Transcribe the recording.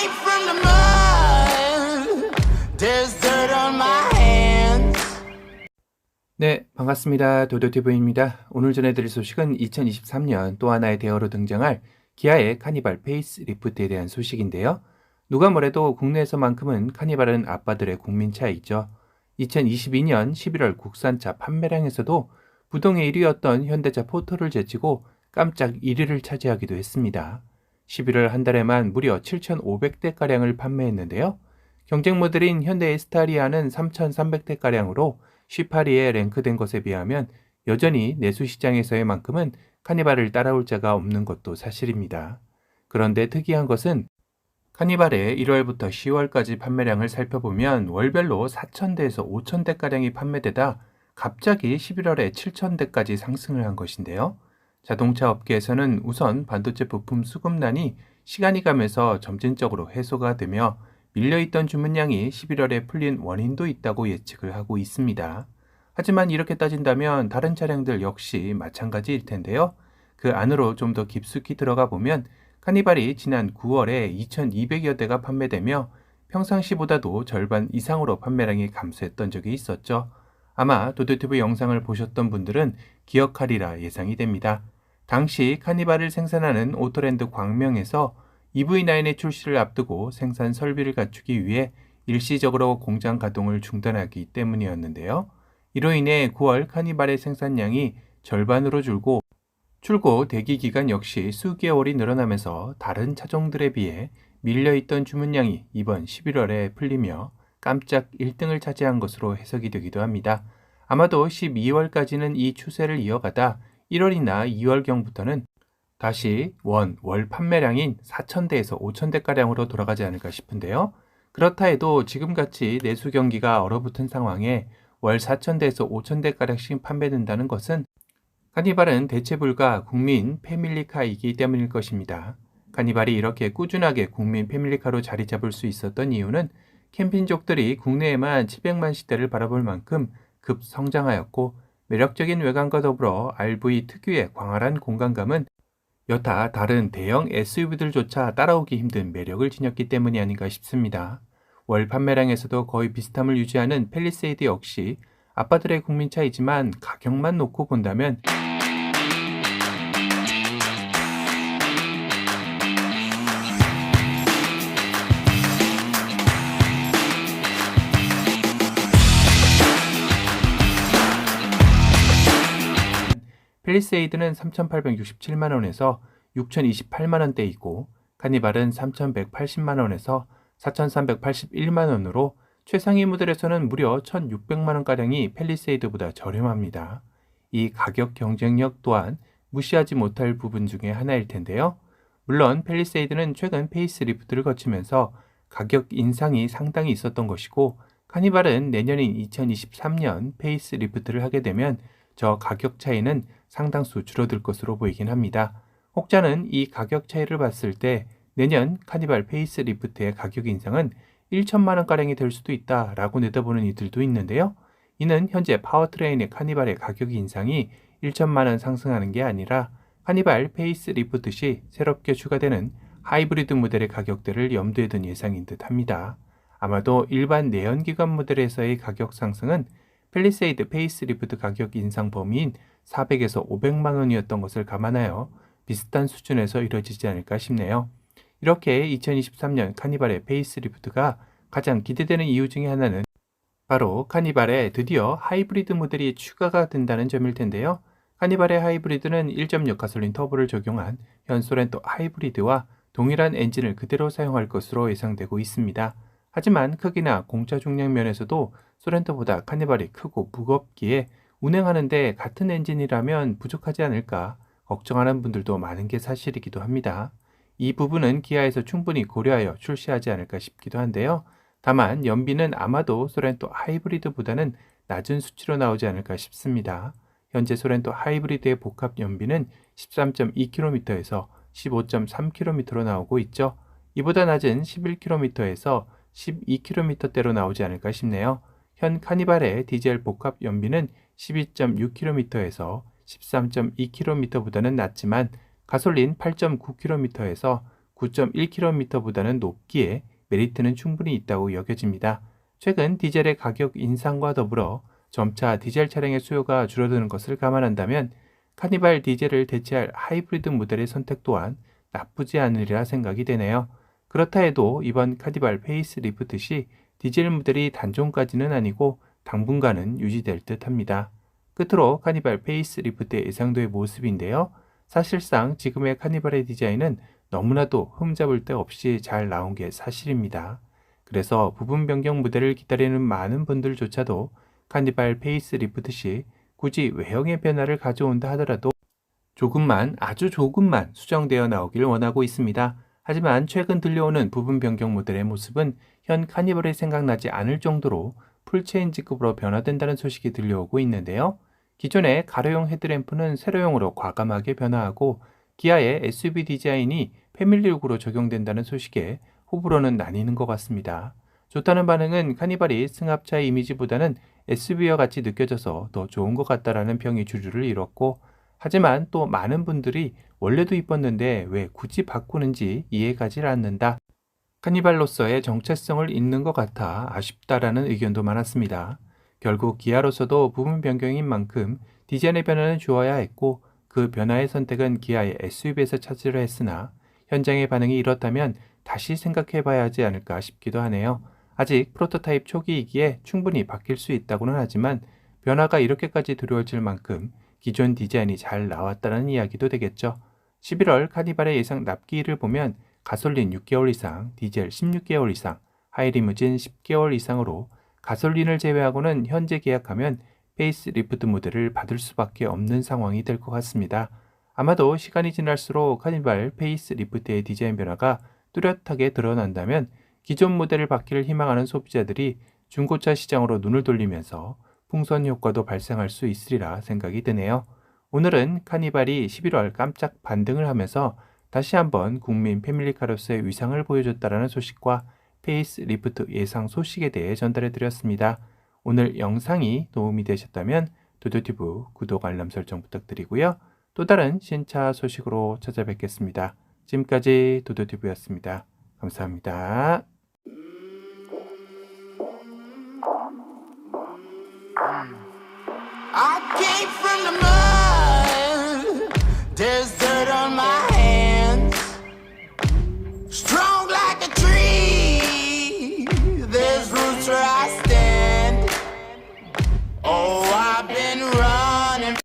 Right from the mud, there's dirt on my hands. 네, 반갑습니다. 도도티브입니다. 오늘 전해드릴 소식은 2023년 또 하나의 대어로 등장할 기아의 카니발 페이스 리프트에 대한 소식인데요. 누가 뭐래도 국내에서만큼은 카니발은 아빠들의 국민차이죠. 2022년 11월 국산차 판매량에서도 부동의 1위였던 현대차 포터를 제치고 깜짝 1위를 차지하기도 했습니다. 11월 한 달에만 무려 7,500대가량을 판매했는데요. 경쟁 모델인 현대의 스타리아는 3,300대가량으로 18위에 랭크된 것에 비하면 여전히 내수시장에서의 만큼은 카니발을 따라올 자가 없는 것도 사실입니다. 그런데 특이한 것은 카니발의 1월부터 10월까지 판매량을 살펴보면 월별로 4,000대에서 5,000대가량이 판매되다 갑자기 11월에 7,000대까지 상승을 한 것인데요. 자동차 업계에서는 우선 반도체 부품 수급난이 시간이 가면서 점진적으로 해소가 되며 밀려있던 주문량이 11월에 풀린 원인도 있다고 예측을 하고 있습니다. 하지만 이렇게 따진다면 다른 차량들 역시 마찬가지일 텐데요. 그 안으로 좀 더 깊숙이 들어가 보면 카니발이 지난 9월에 2,200여 대가 판매되며 평상시보다도 절반 이상으로 판매량이 감소했던 적이 있었죠. 아마 도도티브 영상을 보셨던 분들은 기억하리라 예상이 됩니다. 당시 카니발을 생산하는 오토랜드 광명에서 EV9의 출시를 앞두고 생산 설비를 갖추기 위해 일시적으로 공장 가동을 중단하기 때문이었는데요. 이로 인해 9월 카니발의 생산량이 절반으로 줄고 출고 대기 기간 역시 수개월이 늘어나면서 다른 차종들에 비해 밀려있던 주문량이 이번 11월에 풀리며 깜짝 1등을 차지한 것으로 해석이 되기도 합니다. 아마도 12월까지는 이 추세를 이어가다 1월이나 2월경부터는 다시 월 판매량인 4,000대에서 5,000대가량으로 돌아가지 않을까 싶은데요. 그렇다 해도 지금같이 내수 경기가 얼어붙은 상황에 월 4,000대에서 5,000대가량씩 판매된다는 것은 카니발은 대체 불가 국민 패밀리카이기 때문일 것입니다. 카니발이 이렇게 꾸준하게 국민 패밀리카로 자리 잡을 수 있었던 이유는 캠핑족들이 국내에만 700만 시대를 바라볼 만큼 급성장하였고 매력적인 외관과 더불어 RV 특유의 광활한 공간감은 여타 다른 대형 SUV들조차 따라오기 힘든 매력을 지녔기 때문이 아닌가 싶습니다. 월 판매량에서도 거의 비슷함을 유지하는 팰리세이드 역시 아빠들의 국민차이지만 가격만 놓고 본다면 팰리세이드는 3,867만원에서 6,028만원대이고 카니발은 3,180만원에서 4,381만원으로 최상위 모델에서는 무려 1,600만원가량이 팰리세이드보다 저렴합니다. 이 가격 경쟁력 또한 무시하지 못할 부분 중에 하나일 텐데요. 물론 팰리세이드는 최근 페이스리프트를 거치면서 가격 인상이 상당히 있었던 것이고 카니발은 내년인 2023년 페이스리프트를 하게 되면 저 가격 차이는 상당수 줄어들 것으로 보이긴 합니다. 혹자는 이 가격 차이를 봤을 때 내년 카니발 페이스리프트의 가격 인상은 1천만원가량이 될 수도 있다라고 내다보는 이들도 있는데요. 이는 현재 파워트레인의 카니발의 가격 인상이 1천만원 상승하는 게 아니라 카니발 페이스리프트 시 새롭게 추가되는 하이브리드 모델의 가격대를 염두에 둔 예상인 듯 합니다. 아마도 일반 내연기관 모델에서의 가격 상승은 팰리세이드 페이스리프트 가격 인상 범위인 400에서 500만 원이었던 것을 감안하여 비슷한 수준에서 이뤄지지 않을까 싶네요. 이렇게 2023년 카니발의 페이스리프트가 가장 기대되는 이유 중에 하나는 바로 카니발에 드디어 하이브리드 모델이 추가가 된다는 점일 텐데요. 카니발의 하이브리드는 1.6 가솔린 터보를 적용한 현 소렌토 하이브리드와 동일한 엔진을 그대로 사용할 것으로 예상되고 있습니다. 하지만 크기나 공차 중량 면에서도 소렌토보다 카니발이 크고 무겁기에 운행하는데 같은 엔진이라면 부족하지 않을까 걱정하는 분들도 많은 게 사실이기도 합니다. 이 부분은 기아에서 충분히 고려하여 출시하지 않을까 싶기도 한데요. 다만 연비는 아마도 소렌토 하이브리드보다는 낮은 수치로 나오지 않을까 싶습니다. 현재 소렌토 하이브리드의 복합 연비는 13.2km에서 15.3km로 나오고 있죠. 이보다 낮은 11km에서 12km대로 나오지 않을까 싶네요. 현 카니발의 디젤 복합 연비는 12.6km에서 13.2km보다는 낮지만 가솔린 8.9km에서 9.1km보다는 높기에 메리트는 충분히 있다고 여겨집니다. 최근 디젤의 가격 인상과 더불어 점차 디젤 차량의 수요가 줄어드는 것을 감안한다면 카니발 디젤을 대체할 하이브리드 모델의 선택 또한 나쁘지 않으리라 생각이 되네요. 그렇다 해도 이번 카니발 페이스리프트 시 디젤 모델이 단종까지는 아니고 당분간은 유지될 듯 합니다. 끝으로 카니발 페이스리프트의 예상도의 모습인데요. 사실상 지금의 카니발의 디자인은 너무나도 흠잡을 데 없이 잘 나온 게 사실입니다. 그래서 부분 변경 모델을 기다리는 많은 분들조차도 카니발 페이스리프트 시 굳이 외형의 변화를 가져온다 하더라도 조금만, 아주 조금만 수정되어 나오길 원하고 있습니다. 하지만 최근 들려오는 부분 변경 모델의 모습은 현 카니발이 생각나지 않을 정도로 풀체인지급으로 변화된다는 소식이 들려오고 있는데요. 기존의 가로형 헤드램프는 세로형으로 과감하게 변화하고 기아의 SUV 디자인이 패밀리룩으로 적용된다는 소식에 호불호는 나뉘는 것 같습니다. 좋다는 반응은 카니발이 승합차의 이미지보다는 SUV와 같이 느껴져서 더 좋은 것 같다라는 평이 주류를 이뤘고, 하지만 또 많은 분들이 원래도 이뻤는데 왜 굳이 바꾸는지 이해가지 않는다. 카니발로서의 정체성을 잃는 것 같아 아쉽다라는 의견도 많았습니다. 결국 기아로서도 부분 변경인 만큼 디자인의 변화는 주어야 했고 그 변화의 선택은 기아의 SUV에서 찾으려 했으나 현장의 반응이 이렇다면 다시 생각해봐야 하지 않을까 싶기도 하네요. 아직 프로토타입 초기이기에 충분히 바뀔 수 있다고는 하지만 변화가 이렇게까지 두려워질 만큼 기존 디자인이 잘 나왔다는 이야기도 되겠죠. 11월 카니발의 예상 납기일을 보면 가솔린 6개월 이상, 디젤 16개월 이상, 하이리무진 10개월 이상으로 가솔린을 제외하고는 현재 계약하면 페이스리프트 모델을 받을 수밖에 없는 상황이 될 것 같습니다. 아마도 시간이 지날수록 카니발 페이스리프트의 디자인 변화가 뚜렷하게 드러난다면 기존 모델을 받기를 희망하는 소비자들이 중고차 시장으로 눈을 돌리면서 풍선 효과도 발생할 수 있으리라 생각이 드네요. 오늘은 카니발이 11월 깜짝 반등을 하면서 다시 한번 국민 패밀리카로서의 위상을 보여줬다라는 소식과 페이스리프트 예상 소식에 대해 전달해 드렸습니다. 오늘 영상이 도움이 되셨다면 도도티브 구독 알람 설정 부탁드리고요. 또 다른 신차 소식으로 찾아뵙겠습니다. 지금까지 도도티브였습니다. 감사합니다. I came from the mud. There's dirt on my hands. Strong like a tree. There's roots where I stand. Oh, I've been running.